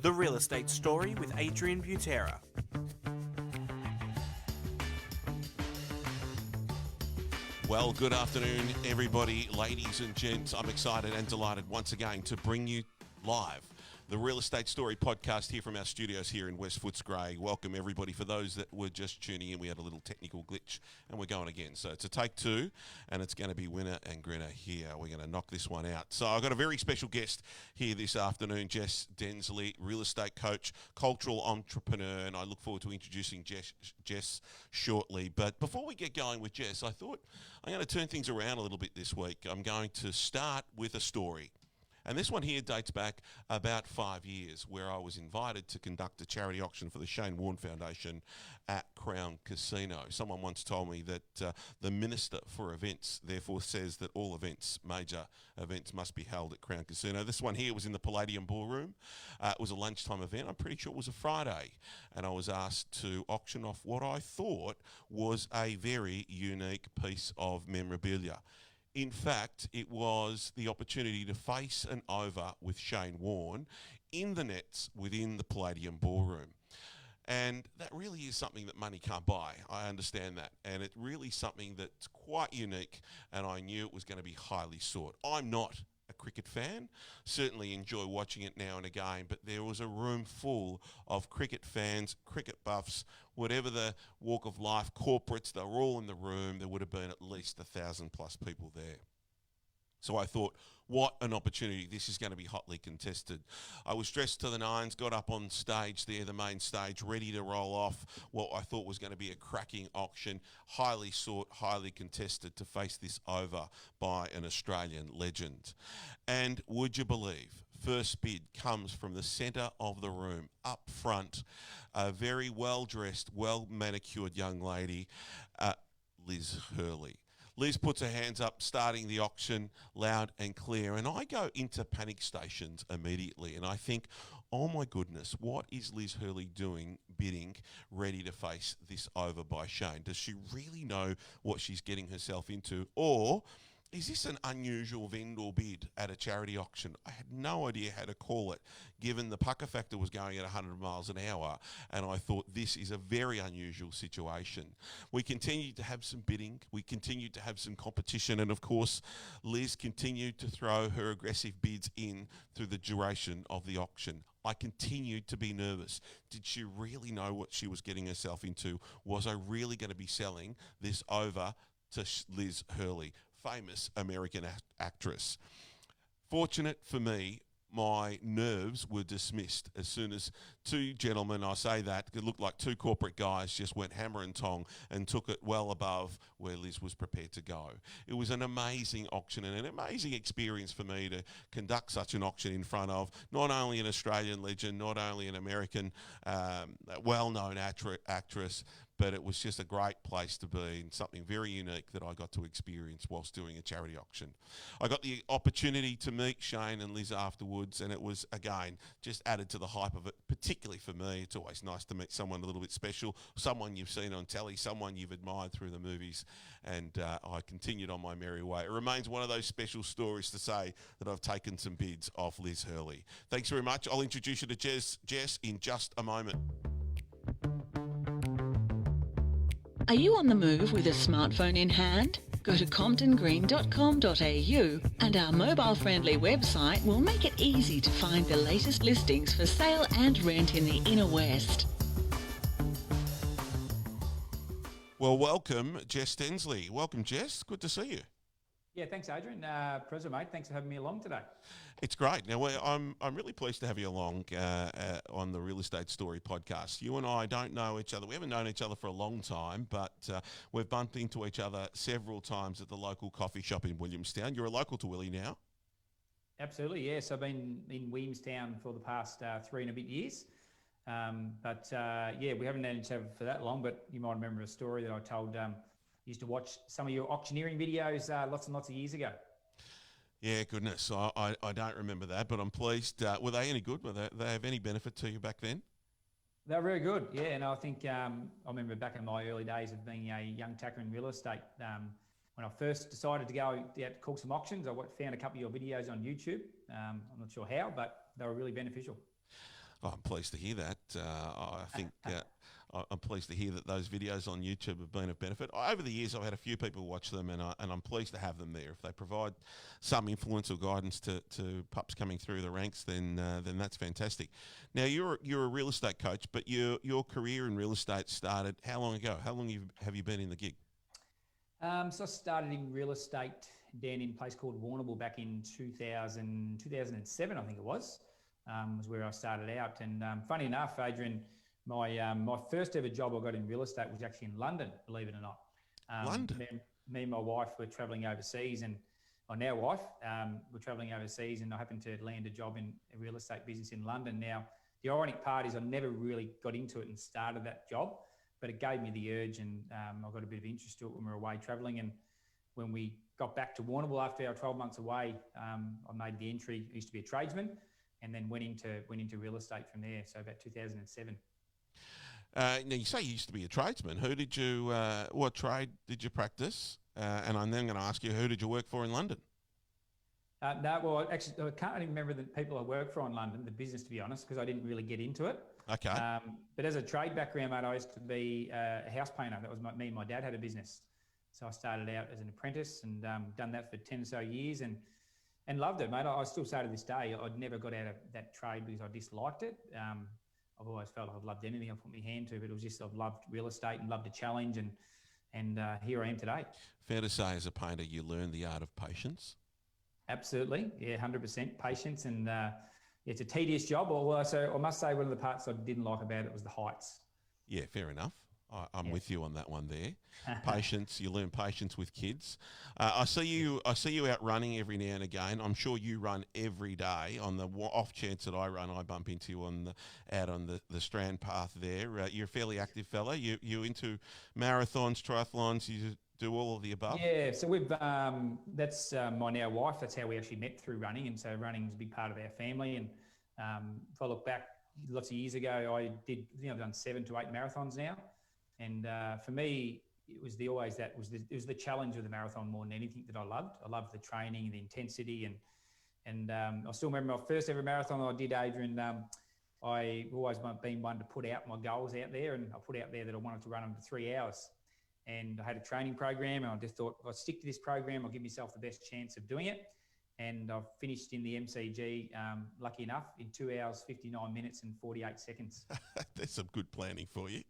The Real Estate Story with Adrian Butera. Well, good afternoon, everybody, ladies and gents. I'm excited and delighted once again to bring you live the Real Estate Story podcast here from our studios here in West Footscray. Welcome, everybody. For those that were just tuning in, we had a little technical glitch and we're going again. So it's a take two and it's going to be winner and grinner here. We're going to knock this one out. So I've got a very special guest here this afternoon, Jess Densley, real estate coach, cultural entrepreneur, and I look forward to introducing Jess shortly. But before we get going with Jess, I thought I'm going to turn things around a little bit this week. I'm going to start with a story. And this one here dates back about 5 years, where I was invited to conduct a charity auction for the Shane Warne Foundation at Crown Casino. Someone once told me that the Minister for Events therefore says that all events, major events, must be held at Crown Casino. This one here was in the Palladium Ballroom. It was a lunchtime event. I'm pretty sure it was a Friday. And I was asked to auction off what I thought was a very unique piece of memorabilia. In fact, it was the opportunity to face and over with Shane Warne in the nets within the Palladium Ballroom. And that really is something that money can't buy. I understand that. And it's really something that's quite unique, and I knew it was going to be highly sought. I'm not a cricket fan, certainly enjoy watching it now and again, but there was a room full of cricket fans, cricket buffs, whatever the walk of life, corporates, they were all in the room. There would have been at least 1,000 plus people there. So I thought, what an opportunity. This is going to be hotly contested. I was dressed to the nines, got up on stage there, the main stage, ready to roll off what I thought was going to be a cracking auction, highly sought, highly contested, to face this over by an Australian legend. And would you believe, first bid comes from the centre of the room, up front, a very well-dressed, well-manicured young lady, Liz Hurley. Liz puts her hands up, starting the auction loud and clear, and I go into panic stations immediately, and I think, oh my goodness, what is Liz Hurley doing, bidding, ready to face this over by Shane? Does she really know what she's getting herself into, or is this an unusual vendor bid at a charity auction? I had no idea how to call it, given the pucker factor was going at 100 miles an hour, and I thought this is a very unusual situation. We continued to have some bidding, we continued to have some competition, and of course, Liz continued to throw her aggressive bids in through the duration of the auction. I continued to be nervous. Did she really know what she was getting herself into? Was I really going to be selling this over to Liz Hurley, famous American actress? Fortunate for me, my nerves were dismissed as soon as two gentlemen, I say that, it looked like two corporate guys, just went hammer and tong and took it well above where Liz was prepared to go. It was an amazing auction and an amazing experience for me to conduct such an auction in front of not only an Australian legend, not only an American well-known actress, but it was just a great place to be and something very unique that I got to experience whilst doing a charity auction. I got the opportunity to meet Shane and Liz afterwards, and it was, again, just added to the hype of it, particularly for me. It's always nice to meet someone a little bit special, someone you've seen on telly, someone you've admired through the movies, and I continued on my merry way. It remains one of those special stories to say that I've taken some bids off Liz Hurley. Thanks very much. I'll introduce you to Jess in just a moment. Are you on the move with a smartphone in hand? Go to comptongreen.com.au and our mobile-friendly website will make it easy to find the latest listings for sale and rent in the Inner West. Well, welcome, Jess Densley. Welcome, Jess. Good to see you. Yeah, thanks, Adrian. Pleasure, mate. Thanks for having me along today. It's great. Now, I'm really pleased to have you along on the Real Estate Story podcast. You and I don't know each other. We haven't known each other for a long time, but we've bumped into each other several times at the local coffee shop in Williamstown. You're a local to Willie now. Absolutely, yes. I've been in Williamstown for the past 3 and a bit years. We haven't known each other for that long, but you might remember a story that I told. Used to watch some of your auctioneering videos lots and lots of years ago. Yeah, goodness. I don't remember that, but I'm pleased. Were they any good? Were they have any benefit to you back then? They were very good, yeah. And I think I remember back in my early days of being a young tacker in real estate, when I first decided to go out to call some auctions, I found a couple of your videos on YouTube. I'm not sure how, but they were really beneficial. Oh, I'm pleased to hear that. I think I'm pleased to hear that those videos on YouTube have been of benefit. Over the years, I've had a few people watch them, and I'm pleased to have them there. If they provide some influence or guidance to pups coming through the ranks, then that's fantastic. Now, you're a real estate coach, but your career in real estate started how long ago? How long have you been in the gig? So I started in real estate down in a place called Warne back in 2007, I think it was where I started out. And funny enough, Adrian, my first ever job I got in real estate was actually in London, believe it or not. London? Me and my wife were travelling overseas, and my now wife were travelling overseas, and I happened to land a job in a real estate business in London. Now, the ironic part is I never really got into it and started that job, but it gave me the urge, and I got a bit of interest to it when we were away travelling. And when we got back to Warrnambool after our 12 months away, I made the entry. I used to be a tradesman, and then went into real estate from there. So about 2007. Now, you say you used to be a tradesman. Who did you? What trade did you practice? And I'm then going to ask you, who did you work for in London? No, well, actually, I can't even remember the people I worked for in London, the business, to be honest, because I didn't really get into it. Okay. But as a trade background, mate, I used to be a house painter. That was me and my dad had a business. So I started out as an apprentice and done that for 10 or so years and loved it, mate. I still say to this day, I'd never got out of that trade because I disliked it. I've always felt like I've loved anything I've put my hand to, but it was just I've loved real estate and loved a challenge, and here I am today. Fair to say, as a painter, you learned the art of patience? Absolutely, yeah, 100% patience, and it's a tedious job. So I must say one of the parts I didn't like about it was the heights. Yeah, fair enough. I'm with you on that one there. Patience, you learn patience with kids. I see you out running every now and again. I'm sure you run every day. On the off chance that I run, I bump into you out on the Strand path there. You're a fairly active fella. You into marathons, triathlons, you do all of the above? Yeah, so we've that's my now wife. That's how we actually met, through running, and so running is a big part of our family. And if I look back lots of years ago, I I've done 7 to 8 marathons now. And for me, it was the challenge of the marathon more than anything that I loved. I loved the training, the intensity, and I still remember my first ever marathon I did, Adrian. I've always been one to put out my goals out there, and I put out there that I wanted to run them for 3 hours. And I had a training program, and I just thought, if I stick to this program, I'll give myself the best chance of doing it. And I've finished in the MCG, lucky enough, in 2 hours, 59 minutes and 48 seconds. There's some good planning for you.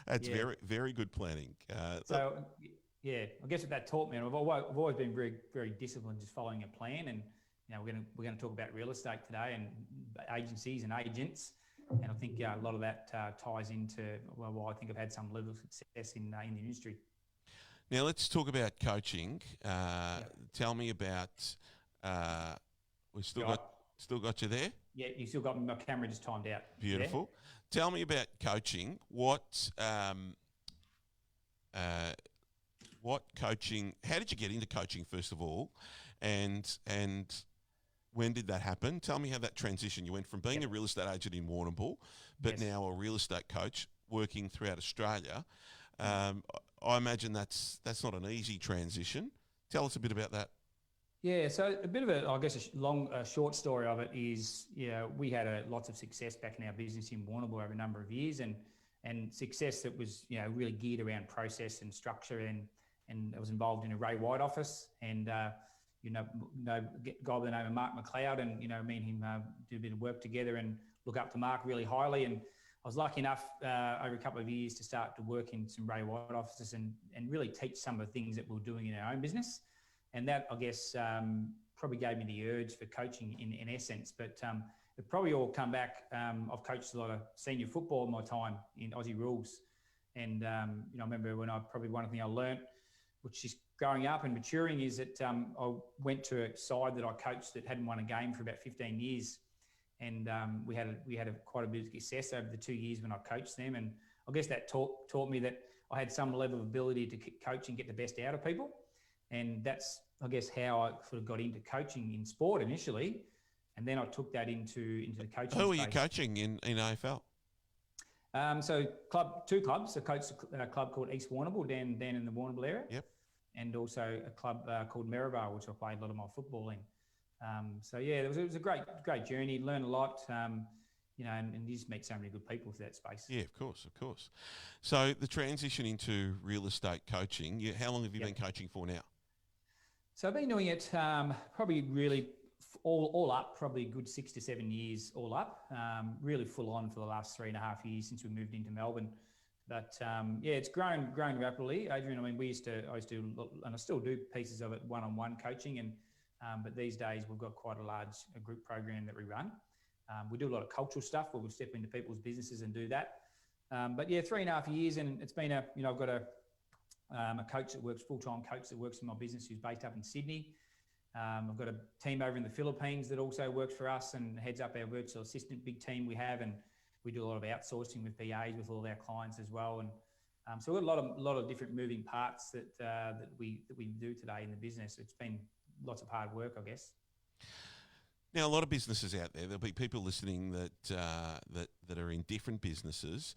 That's very, very good planning. So, yeah, I guess what that taught me, and I've always been very, very disciplined, just following a plan. And we're going to talk about real estate today and agencies and agents. And I think a lot of that ties into why I think I've had some level of success in the industry. Now let's talk about coaching. Tell me about. We've still got you there. Yeah, you still got my camera just timed out. Beautiful. Tell me about coaching. What coaching? How did you get into coaching first of all, and when did that happen? Tell me how that transition. You went from being a real estate agent in Warrnambool, but now a real estate coach working throughout Australia. I imagine that's not an easy transition. Tell us a bit about that. Yeah, so a bit of a short story of it is, we had lots of success back in our business in Warrnambool over a number of years, and success that was, really geared around process and structure, and I was involved in a Ray White office, and a guy by the name of Mark McLeod, and me and him did a bit of work together and look up to Mark really highly. And I was lucky enough over a couple of years to start to work in some Ray White offices and really teach some of the things that we were doing in our own business. And that, I guess, probably gave me the urge for coaching in essence. But it probably all come back. I've coached a lot of senior football in my time in Aussie rules. And, I remember one thing I learnt, which is growing up and maturing, is that I went to a side that I coached that hadn't won a game for about 15 years. And we had quite a bit of success over the 2 years when I coached them. And I guess that taught me that I had some level of ability to coach and get the best out of people. And that's, I guess, how I sort of got into coaching in sport initially. And then I took that into the coaching Who were space. you coaching in AFL? So two clubs. I coached a club called East Warrnambool down in the Warrnambool area. Yep. and also a club called Maribor, which I played a lot of my football in. So yeah, it was a great journey. Learned a lot, you know, and you just meet so many good people through that space. Yeah, of course, of course. So the transition into real estate coaching, how long have you been coaching for now? So I've been doing it probably really all up, probably a good 6 to 7 years all up. Really full on for the last 3.5 years since we moved into Melbourne. But yeah, it's grown rapidly, Adrian. I mean, I used to, and I still do pieces of it, one-on-one coaching, and but these days we've got quite a large group program that we run. We do a lot of cultural stuff where we step into people's businesses and do that. But yeah, 3.5 years, and it's been I've got a coach that works, full-time coach that works in my business who's based up in Sydney. I've got a team over in the Philippines that also works for us and heads up our virtual assistant big team we have, and we do a lot of outsourcing with VAs with all of our clients as well. And so we've got a lot of different moving parts that we do today in the business. It's been lots of hard work, I guess. Now, a lot of businesses out there, there'll be people listening that are in different businesses.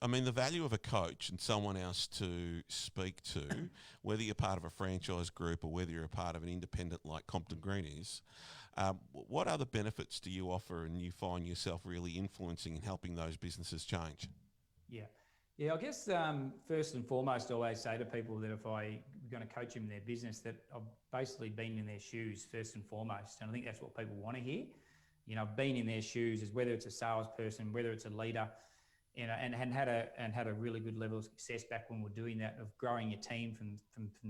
I mean, the value of a coach and someone else to speak to, whether you're part of a franchise group or whether you're a part of an independent like Compton Green is, what other benefits do you offer and you find yourself really influencing and helping those businesses change? Yeah, I guess first and foremost, I always say to people that if I'm going to coach them in their business, that I've basically been in their shoes first and foremost. And I think that's what people want to hear. You know, I've been in their shoes, as whether it's a salesperson, whether it's a leader, you know, and had a really good level of success back when we're doing that, of growing your team from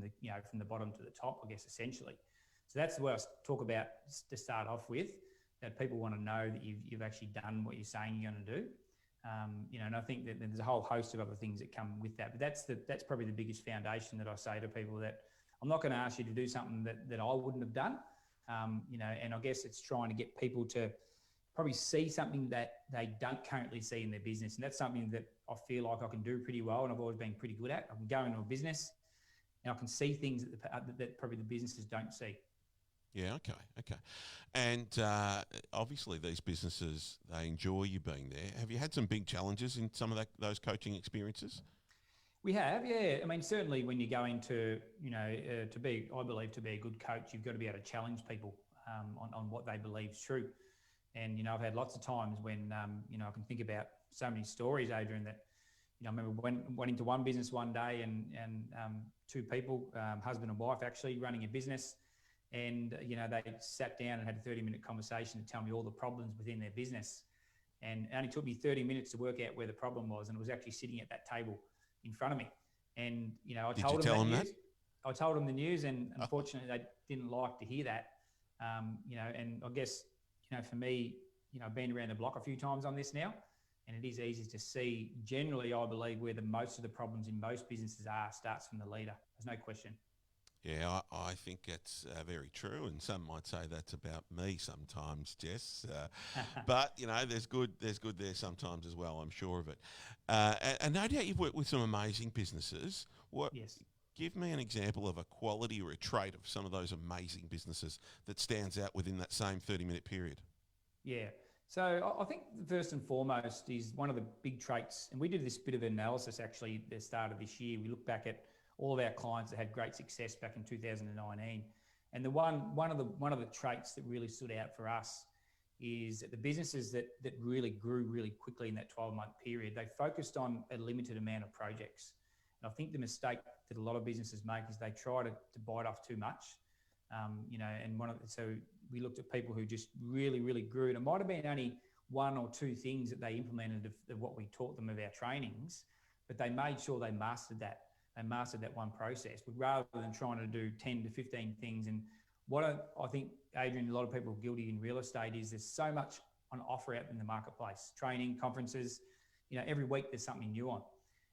the bottom to the top, I guess, essentially. So that's what I talk about to start off with, that people want to know that you've actually done what you're saying you're going to do. You know, and I think that there's a whole host of other things that come with that. But that's probably the biggest foundation that I say to people, that I'm not going to ask you to do something that I wouldn't have done. You know, and I guess it's trying to get people to probably see something that they don't currently see in their business. And that's something that I feel like I can do pretty well, and I've always been pretty good at. I can go into a business and I can see things that probably the businesses don't see. Yeah, okay. And obviously these businesses, they enjoy you being there. Have you had some big challenges in some of those coaching experiences? We have, yeah. I mean, certainly when you go into, you know, I believe to be a good coach, you've got to be able to challenge people on what they believe is true. And, you know, I've had lots of times when, you know, I can think about so many stories, Adrian, that, you know, I remember went into one business one day and two people, husband and wife actually, running a business. And, you know, they sat down and had a 30-minute conversation to tell me all the problems within their business. And it only took me 30 minutes to work out where the problem was. And it was actually sitting at that table in front of me. And, you know, I told them the news, and unfortunately they didn't like to hear that. You know, and I guess, you know, for me, you know, I've been around the block a few times on this now, and it is easy to see generally, I believe, where most of the problems in most businesses starts from the leader. There's no question. Yeah, I think that's very true, and some might say that's about me sometimes, Jess. But you know, there's good there sometimes as well. I'm sure of it. And no doubt you've worked with some amazing businesses. Yes. Give me an example of a quality or a trait of some of those amazing businesses that stands out within that same 30-minute period. Yeah. So I think first and foremost is one of the big traits, and we did this bit of analysis actually at the start of this year. We looked back at all of our clients that had great success back in 2019. And the one of the traits that really stood out for us is that the businesses that really grew really quickly in that 12-month period, they focused on a limited amount of projects. And I think the mistake that a lot of businesses make is they try to bite off too much. You know, and so we looked at people who just really, really grew. And it might have been only one or two things that they implemented of what we taught them of our trainings, but they made sure they mastered that. They mastered that one process, but rather than trying to do 10 to 15 things. And what I think, Adrian, a lot of people are guilty in real estate is there's so much on offer out in the marketplace, training, conferences, you know, every week there's something new on.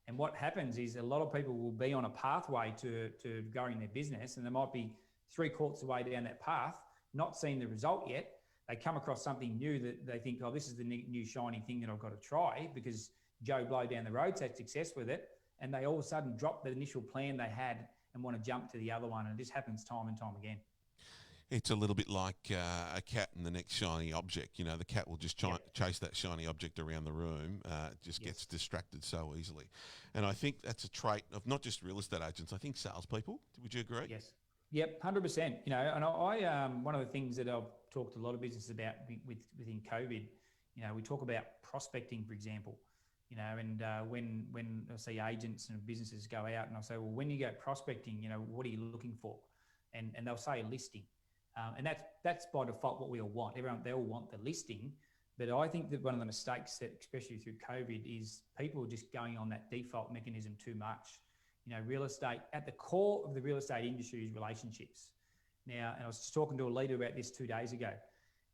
And what happens is a lot of people will be on a pathway to growing their business, and they might be 3/4 of the way down that path, not seeing the result yet. They come across something new that they think, oh, this is the new shiny thing that I've got to try because Joe Blow down the road's had success with it. And they all of a sudden drop the initial plan they had and want to jump to the other one. And it just happens time and time again. It's a little bit like a cat and the next shiny object. You know, the cat will just chase that shiny object around the room. It just gets distracted so easily. And I think that's a trait of not just real estate agents, I think salespeople. Would you agree? Yes. Yep, 100%. You know, and I one of the things that I've talked to a lot of businesses about within COVID, you know, we talk about prospecting, for example. You know, and when I see agents and businesses go out and I say, well, when you go prospecting, you know, what are you looking for? And they'll say a listing. And that's by default what we all want. They all want the listing. But I think that one of the mistakes that, especially through COVID, is people are just going on that default mechanism too much. You know, real estate, at the core of the real estate industry is relationships. Now, and I was just talking to a leader about this 2 days ago,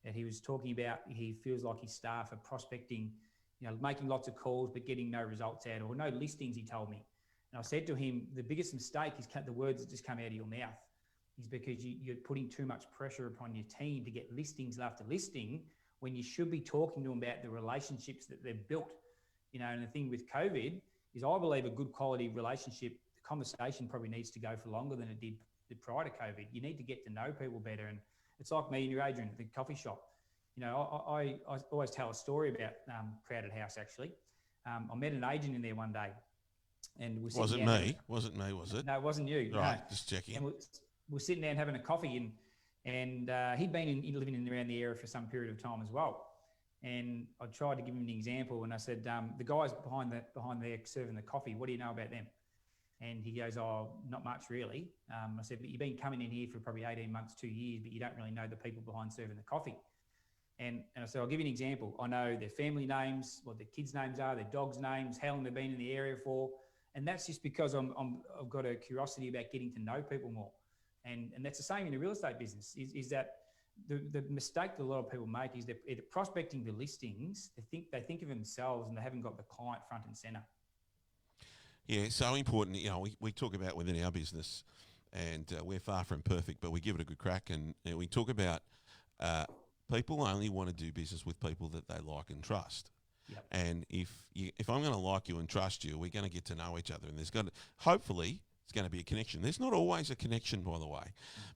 and he was talking about he feels like his staff are prospecting, you know, making lots of calls but getting no results out or no listings, he told me. And I said to him, the biggest mistake is the words that just come out of your mouth. Is because you're putting too much pressure upon your team to get listings after listing when you should be talking to them about the relationships that they've built. You know, and the thing with COVID is I believe a good quality relationship, the conversation probably needs to go for longer than it did prior to COVID. You need to get to know people better. And it's like me and you, Adrian, at the coffee shop. You know, I always tell a story about Crowded House, actually. I met an agent in there one day. And Wasn't me, was it? No, it wasn't you. Right, no. just checking. And we're sitting there and having a coffee, and he'd been living in around the area for some period of time as well. And I tried to give him an example, and I said, the guys behind there serving the coffee, what do you know about them? And he goes, oh, not much really. I said, but you've been coming in here for probably 18 months, 2 years, but you don't really know the people behind serving the coffee. And I said, I'll give you an example. I know their family names, what their kids' names are, their dogs' names, how long they've been in the area for. And that's just because I've got a curiosity about getting to know people more. And that's the same in the real estate business, is that the mistake that a lot of people make is they're prospecting the listings. They think of themselves and they haven't got the client front and center. Yeah, so important. You know, we talk about within our business, and we're far from perfect, but we give it a good crack. And you know, we talk about people only want to do business with people that they like and trust. Yep. And if I'm going to like you and trust you, we're going to get to know each other, and there's going to hopefully. It's going to be a connection. There's not always a connection, by the way,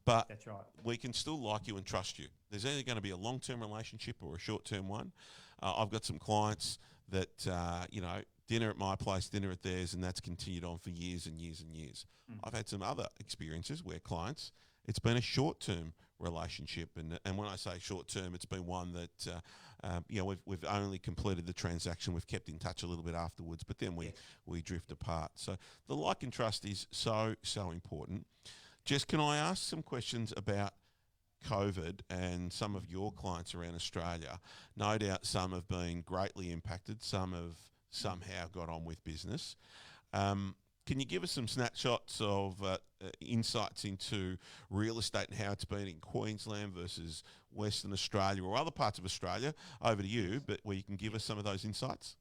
but that's right. We can still like you and trust you. There's either going to be a long-term relationship or a short-term one. I've got some clients that, you know, dinner at my place, dinner at theirs, and that's continued on for years and years and years. I've had some other experiences where clients, it's been a short-term relationship, and when I say short-term, it's been one that, you know, we've only completed the transaction, we've kept in touch a little bit afterwards, but then we drift apart. So the like and trust is so important. Jess, can I ask some questions about COVID and some of your clients around Australia? No doubt some have been greatly impacted, some have somehow got on with business. Can you give us some snapshots of insights into real estate and how it's been in Queensland versus Western Australia or other parts of Australia? Over to you, but where you can give us some of those insights.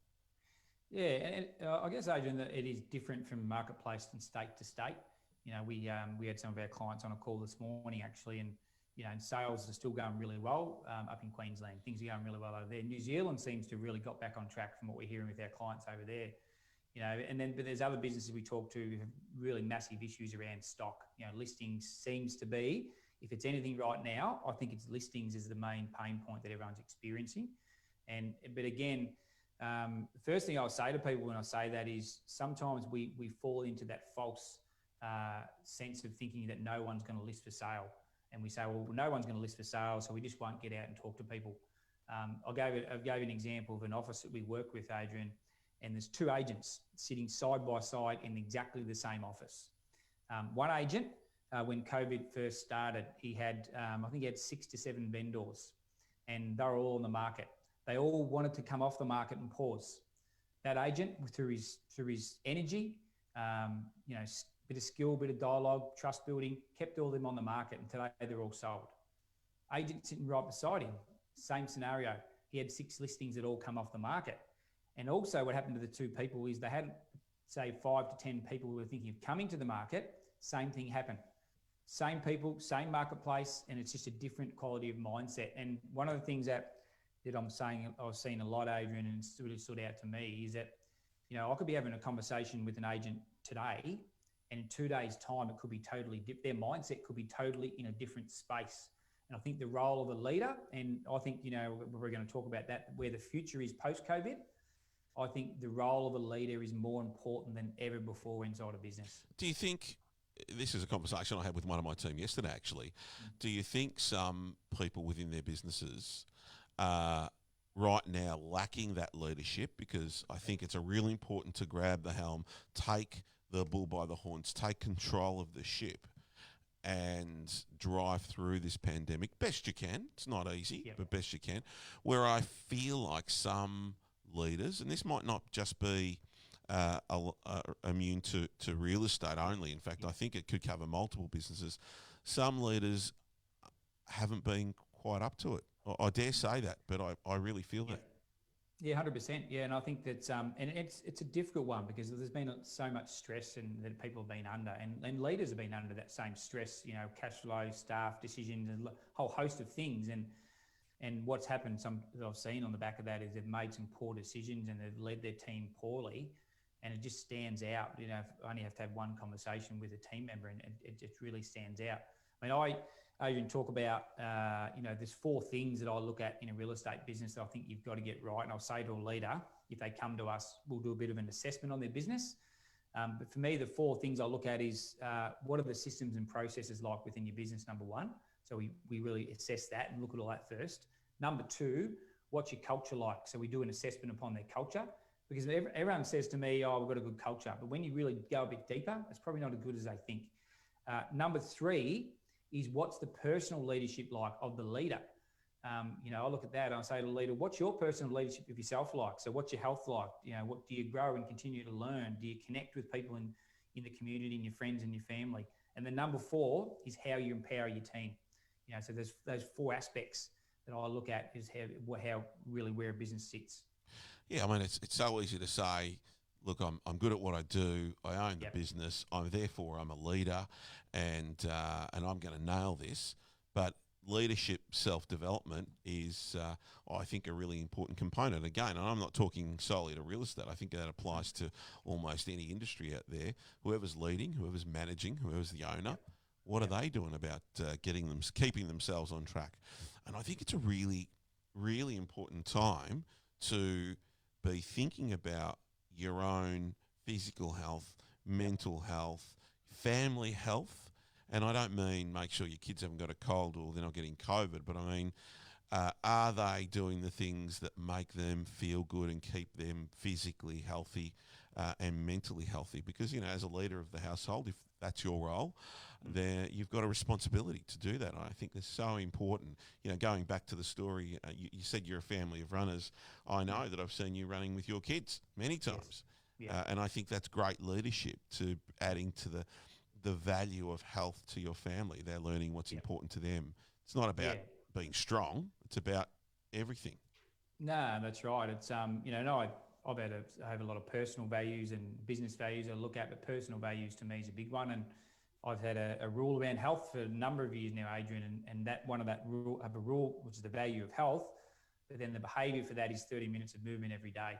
Yeah, and I guess, Adrian, that it is different from marketplace and state to state. You know, we had some of our clients on a call this morning, actually, and you know, and sales are still going really well up in Queensland. Things are going really well over there. New Zealand seems to have really got back on track from what we're hearing with our clients over there. You know, but there's other businesses we talk to who have really massive issues around stock. You know, listings seems to be, if it's anything right now, I think it's listings is the main pain point that everyone's experiencing. But again, the first thing I'll say to people when I say that is sometimes we fall into that false sense of thinking that no one's going to list for sale. And we say, well, no one's going to list for sale, so we just won't get out and talk to people. I gave an example of an office that we work with, Adrian, and there's two agents sitting side by side in exactly the same office. One agent, when COVID first started, he had, I think he had 6 to 7 vendors, and they were all on the market. They all wanted to come off the market and pause. That agent, through his energy, you know, bit of skill, bit of dialogue, trust building, kept all of them on the market, and today they're all sold. Agent sitting right beside him, same scenario. He had 6 listings that all come off the market. And also what happened to the two people is they had, say, 5 to 10 people who were thinking of coming to the market. Same thing happened. Same people, same marketplace, and it's just a different quality of mindset. And one of the things that I'm saying, I've seen a lot, Adrian, and it's really stood out to me is that, you know, I could be having a conversation with an agent today, and in 2 days' time, it could be totally their mindset could be totally in a different space. And I think the role of a leader, and I think, we're going to talk about that, where the future is post-COVID. I think the role of a leader is more important than ever before inside a business. Do you think, this is a conversation I had with one of my team yesterday actually, do you think some people within their businesses are right now lacking that leadership? Because I think it's really important to grab the helm, take the bull by the horns, take control of the ship and drive through this pandemic best you can. It's not easy, but best you can. Where I feel like some leaders, and this might not just be immune to real estate only. In fact, I think it could cover multiple businesses. Some leaders haven't been quite up to it. I dare say that, but I really feel that. Yeah, 100%. Yeah, and I think that, and it's a difficult one because there's been so much stress and that people have been under, and leaders have been under that same stress. Cash flow, staff decisions, and a whole host of things. And what's happened, some that I've seen on the back of that, is they've made some poor decisions and they've led their team poorly, and it just stands out. I only have to have one conversation with a team member, and it just really stands out. I mean, I even talk about, there's 4 things that I look at in a real estate business that I think you've got to get right. And I'll say to a leader, if they come to us, we'll do a bit of an assessment on their business. But for me, the 4 things I look at is what are the systems and processes like within your business, number 1. So we really assess that and look at all that first. Number 2, what's your culture like? So we do an assessment upon their culture, because everyone says to me, oh, we've got a good culture. But when you really go a bit deeper, it's probably not as good as they think. Number 3 is what's the personal leadership like of the leader? I look at that and I say to the leader, what's your personal leadership of yourself like? So what's your health like? What do you grow and continue to learn? Do you connect with people in the community and your friends and your family? And then number 4 is how you empower your team. So there's those 4 aspects that I look at is how really where a business sits. Yeah, I mean, it's so easy to say, look, I'm good at what I do. I own the business. I'm a leader, and I'm going to nail this. But leadership, self-development is, I think, a really important component. Again, and I'm not talking solely to real estate. I think that applies to almost any industry out there. Whoever's leading, whoever's managing, whoever's the owner, what are they doing about keeping themselves on track? And I think it's a really, really important time to be thinking about your own physical health, mental health, family health. And I don't mean make sure your kids haven't got a cold or they're not getting COVID, but I mean, are they doing the things that make them feel good and keep them physically healthy and mentally healthy? Because, as a leader of the household, if that's your role, then you've got a responsibility to do that. I think that's so important. Going back to the story, you said you're a family of runners. I know that I've seen you running with your kids many times. Yes. Yeah. And I think that's great leadership to adding to the value of health to your family. They're learning what's important to them. It's not about being strong. It's about everything. No, that's right. It's, I've have a lot of personal values and business values I look at, but personal values to me is a big one. And I've had a rule around health for a number of years now, Adrian, and that one of that rule, have a rule, which is the value of health, but then the behaviour for that is 30 minutes of movement every day.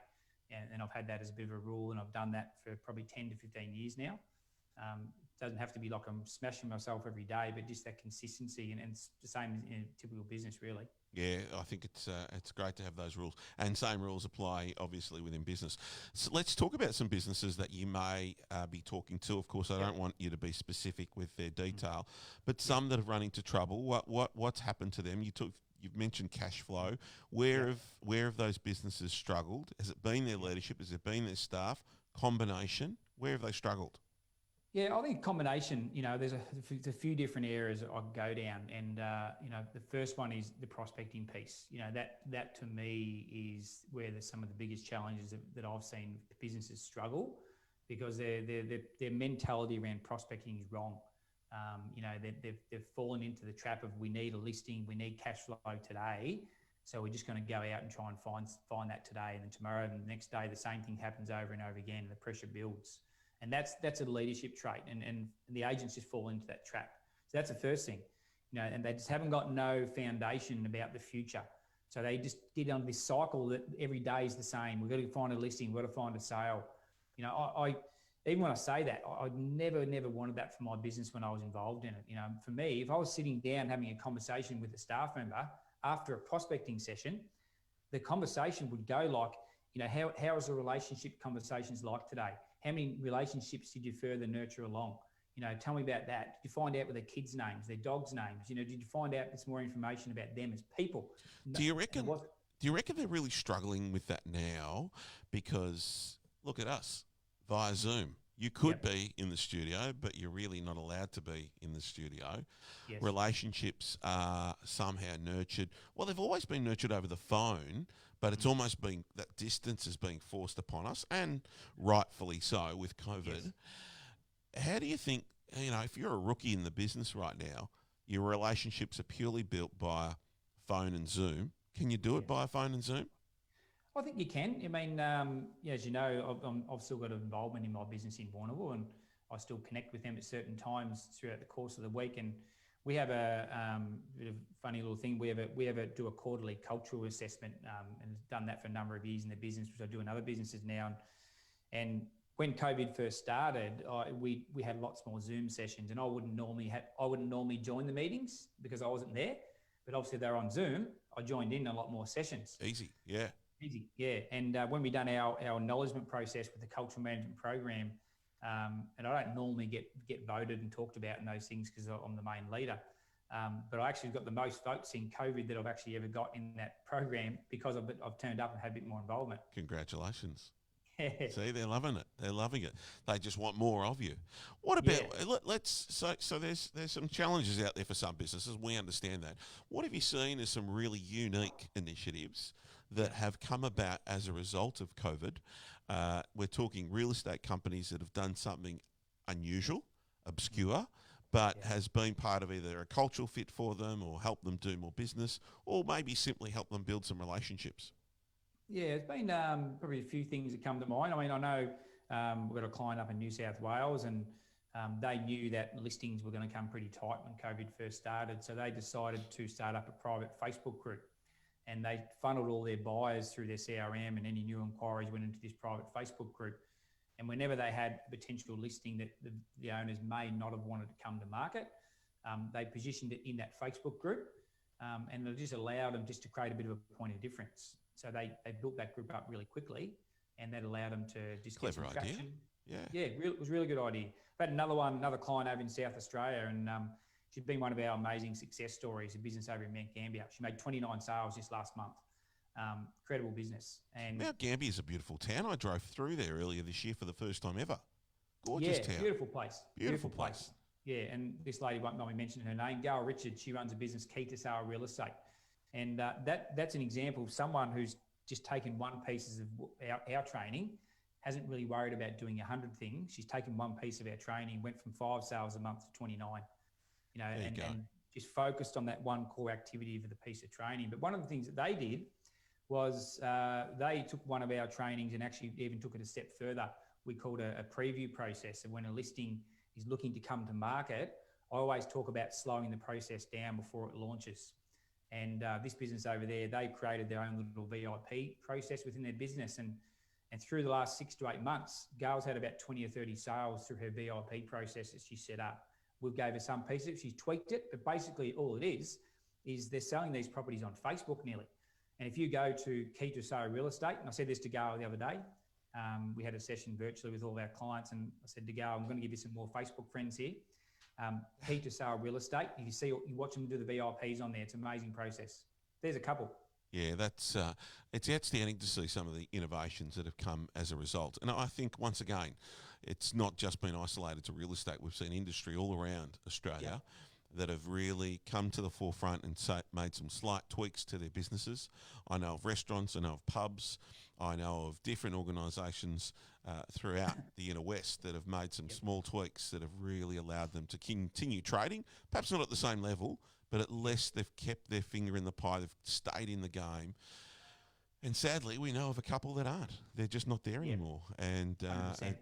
And I've had that as a bit of a rule, and I've done that for probably 10 to 15 years now. Doesn't have to be like I'm smashing myself every day, but just that consistency, and it's the same in a typical business, really. Yeah, I think it's great to have those rules, and same rules apply obviously within business. So let's talk about some businesses that you may be talking to. Of course, I don't want you to be specific with their detail, but some that have run into trouble. What's happened to them? You've mentioned cash flow. Where have those businesses struggled? Has it been their leadership? Has it been their staff? Combination? Where have they struggled? Yeah, I think a combination, there's a few different areas I can go down. And, the first one is the prospecting piece. That to me is where there's some of the biggest challenges that I've seen businesses struggle, because their mentality around prospecting is wrong. They've fallen into the trap of, we need a listing, we need cash flow today. So we're just going to go out and try and find that today. And then tomorrow and the next day, the same thing happens over and over again, and the pressure builds. And that's a leadership trait, and the agents just fall into that trap. So that's the first thing, and they just haven't got no foundation about the future. So they just get on this cycle that every day is the same. We've got to find a listing, we've got to find a sale. even when I say that, I never wanted that for my business when I was involved in it. You know, for me, if I was sitting down having a conversation with a staff member after a prospecting session, the conversation would go like, you know, how is the relationship conversations like today? How many relationships did you further nurture along? You know, tell me about that. Did you find out what their kids' names, their dogs' names? You know, did you find out some more information about them as people? Do you reckon? Do you reckon they're really struggling with that now? Because look at us via Zoom. You could be in the studio, but you're really not allowed to be in the studio. Yes. Relationships are somehow nurtured. Well, they've always been nurtured over the phone, but it's almost been that distance is being forced upon us, and rightfully so with COVID. Yes. How do you think, you know, if you're a rookie in the business right now, your relationships are purely built by phone and Zoom. Can you do it by phone and Zoom? I think you can. I mean, as you know, I've still got involvement in my business in Warrnambool, and I still connect with them at certain times throughout the course of the week. And we have a bit of funny little thing. We do a quarterly cultural assessment, and done that for a number of years in the business, which I do in other businesses now. And when COVID first started, we had lots more Zoom sessions, and I wouldn't normally join the meetings because I wasn't there. But obviously they're on Zoom. I joined in a lot more sessions. Easy, yeah. Easy, yeah. And when we done our acknowledgement process with the cultural management program, and I don't normally get voted and talked about in those things because I'm the main leader, but I actually got the most votes in COVID that I've actually ever got in that program because I've turned up and had a bit more involvement. Congratulations. See, they're loving it. They're loving it. They just want more of you. What about so there's some challenges out there for some businesses. We understand that. What have you seen as some really unique initiatives that have come about as a result of COVID? We're talking real estate companies that have done something unusual, obscure, but has been part of either a cultural fit for them or help them do more business, or maybe simply help them build some relationships. Yeah, it's been probably a few things that come to mind. I mean, I know we've got a client up in New South Wales, and they knew that listings were going to come pretty tight when COVID first started. So they decided to start up a private Facebook group, and they funneled all their buyers through their CRM, and any new inquiries went into this private Facebook group. And whenever they had a potential listing that the owners may not have wanted to come to market, they positioned it in that Facebook group, and it just allowed them just to create a bit of a point of difference. So they built that group up really quickly, and that allowed them to just get some traction. Yeah, it was a really good idea. But another client over in South Australia, and she's been one of our amazing success stories, a business over in Mount Gambier. She made 29 sales just last month. Incredible business. And Mount Gambier is a beautiful town. I drove through there earlier this year for the first time ever. Gorgeous town. Beautiful place. Beautiful place. Yeah, and this lady won't mind me mentioning her name, Gail Richards. She runs a business, Key to Sale Real Estate. And that's an example of someone who's just taken one piece of our training, hasn't really worried about doing 100 things. She's taken one piece of our training, went from 5 sales a month to 29, you know, and just focused on that one core activity of the piece of training. But one of the things that they did was they took one of our trainings and actually even took it a step further. We called a preview process. And when a listing is looking to come to market, I always talk about slowing the process down before it launches. And this business over there, they created their own little VIP process within their business. And through the last 6 to 8 months, Gail's had about 20 or 30 sales through her VIP process that she set up. We gave her some piece of it. She's tweaked it. But basically all it is they're selling these properties on Facebook nearly. And if you go to Key to Sale Real Estate, and I said this to Gail the other day, we had a session virtually with all of our clients, and I said to Gail, I'm going to give you some more Facebook friends here. Key to Sale Real Estate. You watch them do the VIPs on there. It's an amazing process. There's a couple. Yeah, that's it's outstanding to see some of the innovations that have come as a result. And I think, once again, it's not just been isolated to real estate. We've seen industry all around Australia that have really come to the forefront and made some slight tweaks to their businesses. I know of restaurants, I know of pubs, I know of different organisations throughout the inner west that have made some small tweaks that have really allowed them to continue trading, perhaps not at the same level, but at least they've kept their finger in the pie, they've stayed in the game. And sadly, we know of a couple that aren't. They're just not there anymore. And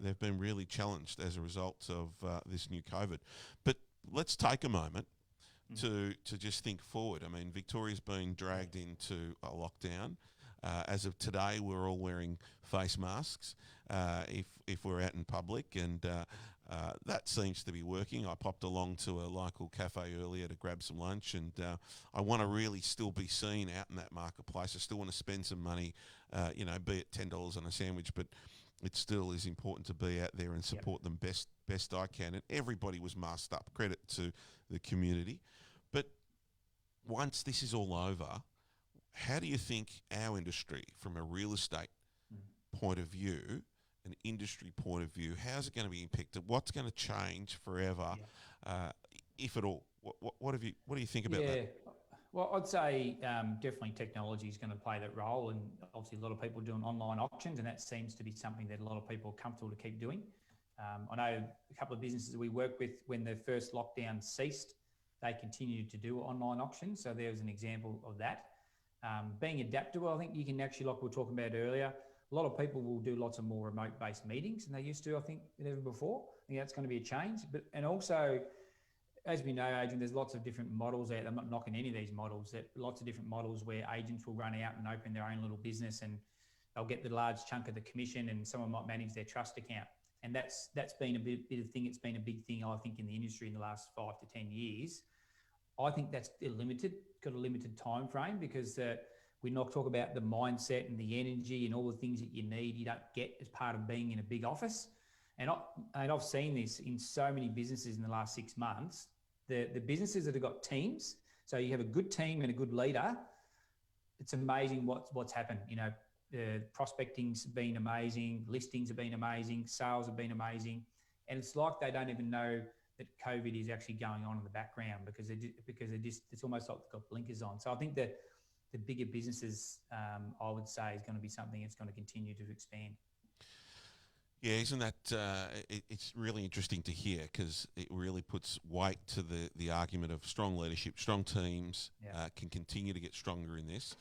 they've been really challenged as a result of this new COVID. But let's take a moment to just think forward. I mean, Victoria's been dragged into a lockdown. As of today, we're all wearing face masks if we're out in public, and that seems to be working. I popped along to a local cafe earlier to grab some lunch, and I want to really still be seen out in that marketplace. I still want to spend some money, be it $10 on a sandwich, but it still is important to be out there and support them best I can. And everybody was masked up. Credit to the community. But once this is all over, how do you think our industry, from a real estate point of view, an industry point of view, how's it going to be impacted? What's going to change forever, if at all? What do you think about that? Well, I'd say definitely technology is going to play that role, and obviously a lot of people are doing online auctions, and that seems to be something that a lot of people are comfortable to keep doing. I know a couple of businesses that we work with, when the first lockdown ceased, they continued to do online auctions. So there's an example of that. Being adaptable, I think you can actually, like we were talking about earlier, a lot of people will do lots of more remote-based meetings than they used to, I think, than ever before. I think that's going to be a change. And also, as we know, Adrian, there's lots of different models out there. I'm not knocking any of these models. There lots of different models where agents will run out and open their own little business, and they'll get the large chunk of the commission, and someone might manage their trust account. And that's been a bit of thing. It's been a big thing, I think, in the industry in the last 5 to 10 years. I think that's got a limited time frame, because we not talk about the mindset and the energy and all the things that you need, you don't get as part of being in a big office. And I've seen this in so many businesses in the last 6 months. The businesses that have got teams, so you have a good team and a good leader, it's amazing what's happened. Prospecting's been amazing, listings have been amazing, sales have been amazing, and it's like they don't even know that COVID is actually going on in the background, because it's almost like they've got blinkers on. So I think that the bigger businesses, I would say, is going to be something that's going to continue to expand. Yeah, isn't that, it's really interesting to hear, because it really puts weight to the argument of strong leadership, strong teams can continue to get stronger in this.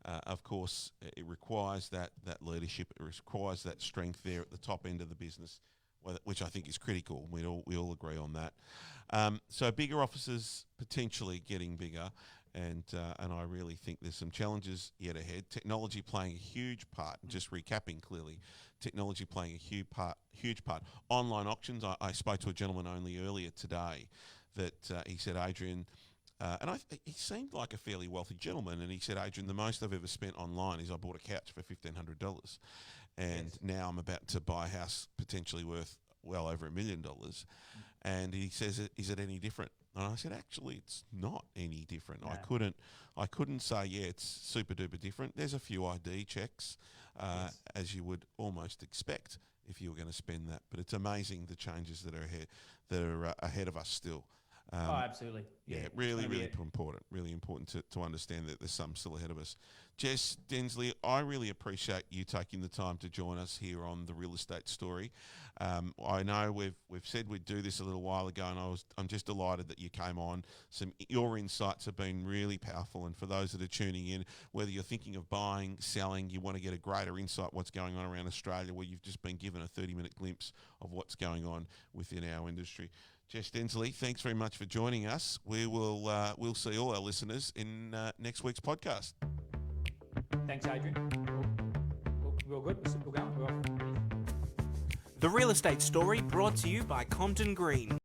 Of course, it requires that leadership, it requires that strength there at the top end of the business, which I think is critical. We all agree on that. So bigger offices potentially getting bigger, and I really think there's some challenges yet ahead. Technology playing a huge part. Just recapping clearly, technology playing a huge part. Online auctions. I spoke to a gentleman only earlier today that he said, Adrian, he seemed like a fairly wealthy gentleman, and he said, Adrian, the most I've ever spent online is I bought a couch for $1,500, and now I'm about to buy a house potentially worth well over $1 million. And he says, is it any different? And I said, actually, it's not any different. No. I couldn't say, it's super duper different. There's a few ID checks, as you would almost expect if you were going to spend that. But it's amazing the changes that are ahead of us still. Absolutely. Yeah, really important. Really important to understand that there's some still ahead of us. Jess Densley, I really appreciate you taking the time to join us here on The Real Estate Story. I know we've said we'd do this a little while ago, and I'm just delighted that you came on. Your insights have been really powerful, and for those that are tuning in, whether you're thinking of buying, selling, you want to get a greater insight what's going on around Australia, where you've just been given a 30-minute glimpse of what's going on within our industry. Jess Densley, thanks very much for joining us. We'll see all our listeners in next week's podcast. Thanks, Adrian. We're good. We're going. The Real Estate Story brought to you by Compton Green.